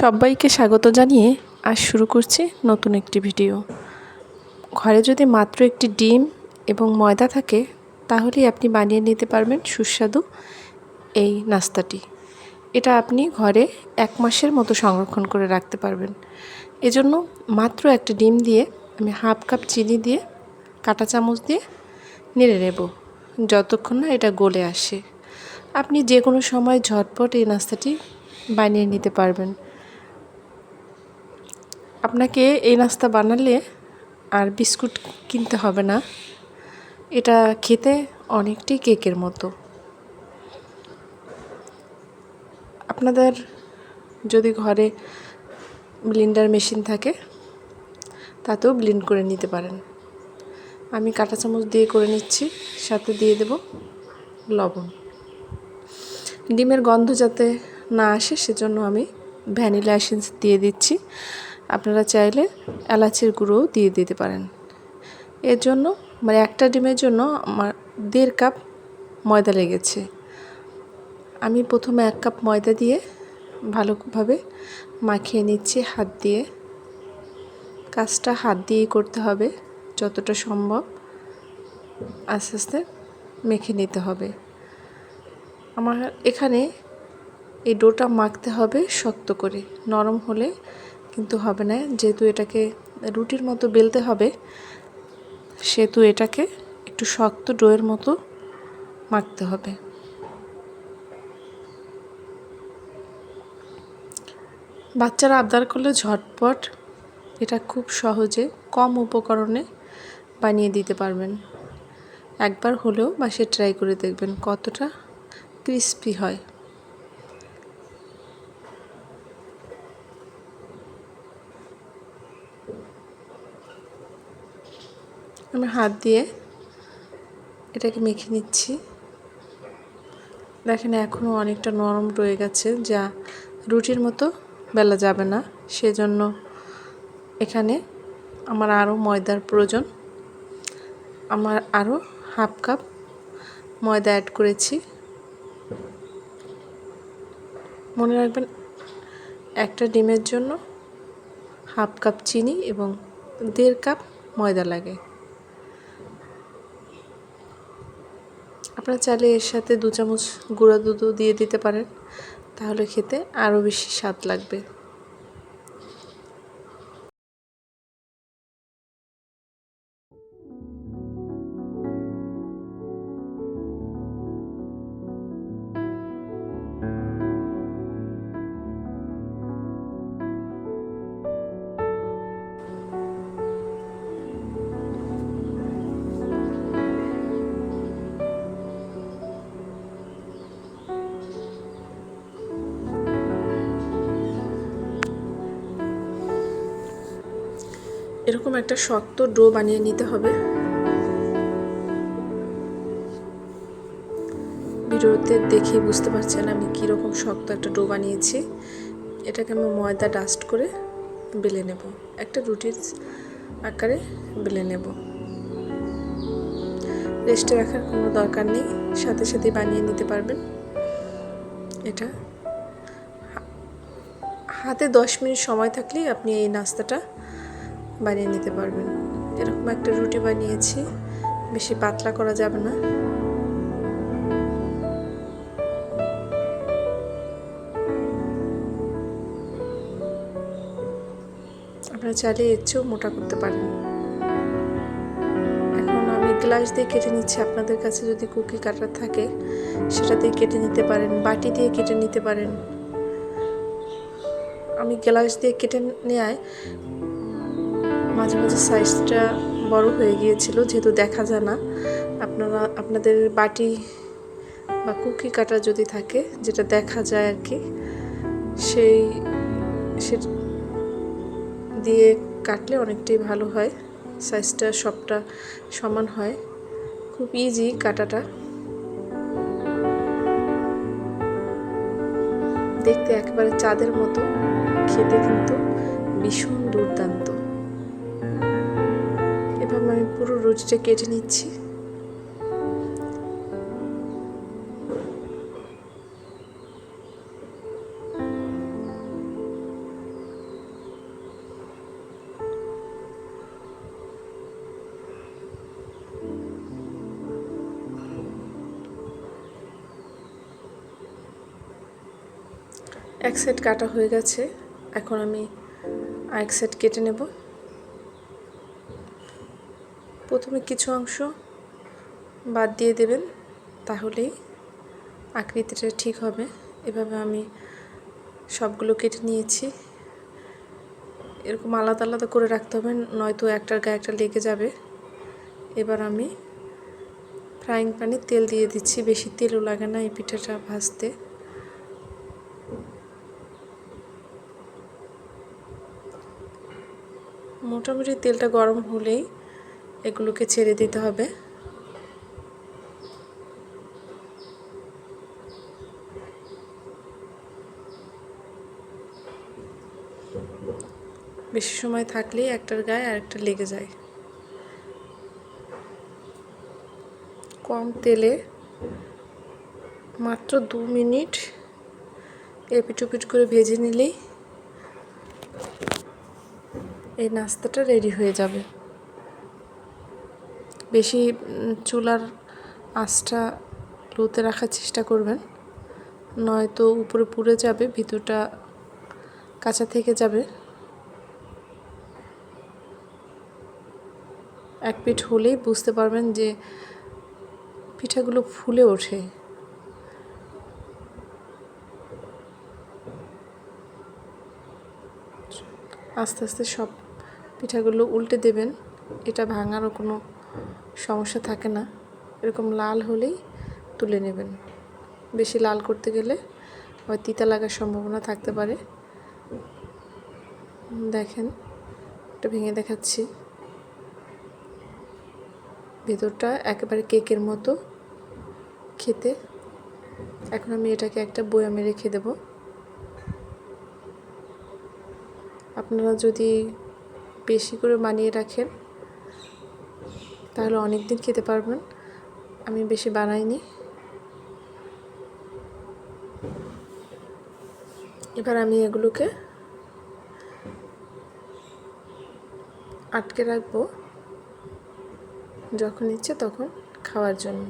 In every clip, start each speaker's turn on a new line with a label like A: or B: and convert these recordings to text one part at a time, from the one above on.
A: সবাইকে স্বাগত জানিয়ে আজ শুরু করছি নতুন একটি ভিডিও। ঘরে যদি মাত্র একটি ডিম এবং ময়দা থাকে তাহলেই আপনি বানিয়ে নিতে পারবেন সুস্বাদু এই নাস্তাটি। এটা আপনি ঘরে 1 মাসের মতো সংরক্ষণ করে রাখতে পারবেন। এজন্য মাত্র একটা ডিম দিয়ে আমি হাফ কাপ চিনি দিয়ে কাঁটা চামচ দিয়ে নেড়ে নেব যতক্ষণ না এটা গলে আসে। আপনি যে কোনো সময় ঝটপট এই নাস্তাটি বানিয়ে নিতে পারবেন। আপনাকে এই নাস্তা বানালে আর বিস্কুট কিনতে হবে না। এটা খেতে অনেকটাই কেকের মতো। আপনাদের যদি ঘরে ব্লেন্ডার মেশিন থাকে তাতেও ব্লেন্ড করে নিতে পারেন। আমি কাঁটা চামচ দিয়ে করে নিচ্ছি, সাথে দিয়ে দেব লবণ। ডিমের গন্ধ যাতে না আসে সেজন্য আমি ভ্যানিলা এসেন্স দিয়ে দিচ্ছি। আপনারা চাইলে এলাচের গুঁড়োও দিয়ে দিতে পারেন। এর জন্য একটা ডিমের জন্য আমার 1.5 কাপ ময়দা লেগেছে। আমি প্রথমে 1 কাপ ময়দা দিয়ে ভালোভাবে মাখিয়ে নিচ্ছি হাত দিয়ে। কাজটা হাত দিয়েই করতে হবে, যতটা সম্ভব আস্তে আস্তে মেখে নিতে হবে। আমার এখানে এই ডোটা মাখতে হবে শক্ত করে, নরম হলে কিন্তু হবে না। যেহেতু এটাকে রুটির মতো বেলতে হবে সেহেতু এটাকে একটু শক্ত ডোয়ের মতো মাখতে হবে। বাচ্চারা আবদার করলে ঝটপট এটা খুব সহজে কম উপকরণে বানিয়ে দিতে পারবেন। একবার হলেও বাসায় ট্রাই করে দেখবেন কতটা ক্রিস্পি হয়। আমি হাত দিয়ে এটাকে মেখে নিচ্ছি। দেখেন এখনও অনেকটা নরম রয়ে গেছে, যা রুটির মতো বেলা যাবে না। সেজন্য এখানে আমার আরও ময়দার প্রয়োজন। আমার আরও হাফ কাপ ময়দা অ্যাড করেছি। মনে রাখবেন একটা ডিমের জন্য হাফ কাপ চিনি এবং 1.5 কাপ ময়দা লাগে। আপনারা চাইলে এর সাথে 2 চামচ গুঁড়া দুধও দিয়ে দিতে পারেন, তাহলে খেতে আরও বেশি স্বাদ লাগবে। এরকম একটা শক্ত ডো বানিয়ে নিতে হবে। ভিডিওতে দেখে বুঝতে পারছেন আমি কীরকম শক্ত একটা ডো বানিয়েছি। এটাকে আমি ময়দা ডাস্ট করে বেলে নেব, একটা রুটির আকারে বেলে নেব। রেস্টে রাখার কোনো দরকার নেই, সাথে সাথে বানিয়ে নিতে পারবেন। এটা হাতে 10 মিনিট সময় থাকলেই আপনি এই নাস্তাটা বানিয়ে নিতে পারবেন। এরকম একটা রুটি বানিয়েছি, বেশি পাতলা করা যাবে না। আপনারা চাইলে এর চেয়েও মোটা করতে পারেন। এখন আমি গ্লাস দিয়ে কেটে নিচ্ছি। আপনাদের কাছে যদি কুকি কাটার থাকে সেটা দিয়ে কেটে নিতে পারেন, বাটি দিয়ে কেটে নিতে পারেন। আমি গ্লাস দিয়ে কেটে নেওয়ায় মাঝে মাঝে সাইজটা বড় হয়ে গিয়েছিল, যেহেতু দেখা যায় না। আপনাদের বাটি বা কুকি কাটা যদি থাকে যেটা দেখা যায় আর কি, সে দিয়ে কাটলে অনেকটাই ভালো হয়, সাইজটা সবটা সমান হয়। খুব ইজি কাটাটা, দেখতে একেবারে চাঁদের মতো, খেতে কিন্তু ভীষণ দুর্দান্ত। এভাবে আমি পুরো রুটিটা কেটে নিচ্ছি। এক সাইড কাটা হয়ে গেছে, এখন আমি আরেক সাইড কেটে নেব। প্রথমে কিছু অংশ বাদ দিয়ে দেবেন, তাহলেই আকৃতিটা ঠিক হবে। এভাবে আমি সবগুলো কেটে নিয়েছি। এরকম আলাদা আলাদা করে রাখতে হবে, নয়তো একটার গায়ে একটা লেগে যাবে। এবার আমি ফ্রাইং প্যানে তেল দিয়ে দিচ্ছি, বেশি তেলও লাগে না এই পিঠাটা ভাজতে। মোটামুটি তেলটা গরম হলেই এগুলোকে ছেড়ে দিতে হবে। বেশি সময় থাকলেই একটার গায়ে আরেকটা লেগে যায়। কম তেলে মাত্র 2 মিনিট এপিট ওপিট করে ভেজে নিলেই এই নাস্তাটা রেডি হয়ে যাবে। বেশি চুলার আঁচটা লোতে রাখার চেষ্টা করবেন, নয়তো উপরে পুড়ে যাবে, ভিতরটা কাঁচা থেকে যাবে। এক পিঠ হলেই বুঝতে পারবেন যে পিঠাগুলো ফুলে ওঠে। আস্তে আস্তে সব পিঠাগুলো উল্টে দেবেন, এটা ভাঙারও কোনো সমস্যা থাকে না। এরকম লাল হলেই তুলে নেবেন। বেশি লাল করতে গেলে আবার তিতা লাগার সম্ভাবনা থাকতে পারে। দেখেন, এটা ভেঙে দেখাচ্ছি। ভেতরটা একেবারে কেকের মতো খেতে। এখন আমি এটাকে একটা বয়ামে রেখে দেব। আপনারা যদি বেশি করে বানিয়ে রাখেন তাহলে অনেক দিন খেতে পারবেন। আমি বেশি বানাইনি। এবার আমি এগুলোকে আটকে রাখবো, যখন ইচ্ছে তখন খাওয়ার জন্য।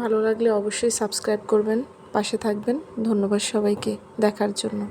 A: ভালো লাগলে অবশ্যই সাবস্ক্রাইব করবেন, পাশে থাকবেন। ধন্যবাদ সবাইকে দেখার জন্য।